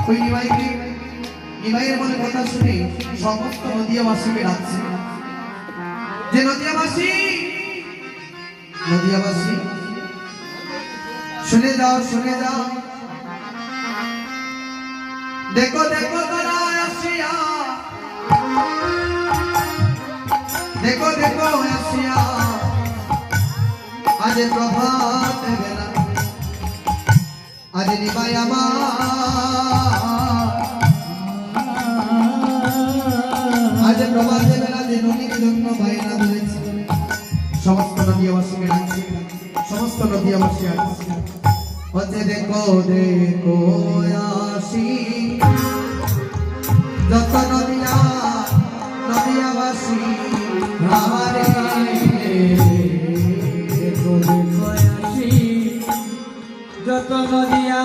ওই নিমাইয়ের মনে কথা শুনে সমস্ত নদিয়াবাসীকে ডাকছে যে নদিয়াবাসী শুনে যাও দেখো তারা আসিয়া দেখো আসিয়া আজ প্রভাত বেলা আজ নিমাই আজ প্রভাত বেলা যে নদীর জন্য বাইরা ধরেছে সমস্ত নদিয়াবাসীকে ডাকছে সমস্ত নদিয়াবাসী আসছে হচ্ছে দেখো আসি যত নদিয়াবাসী হারে যত নদিয়া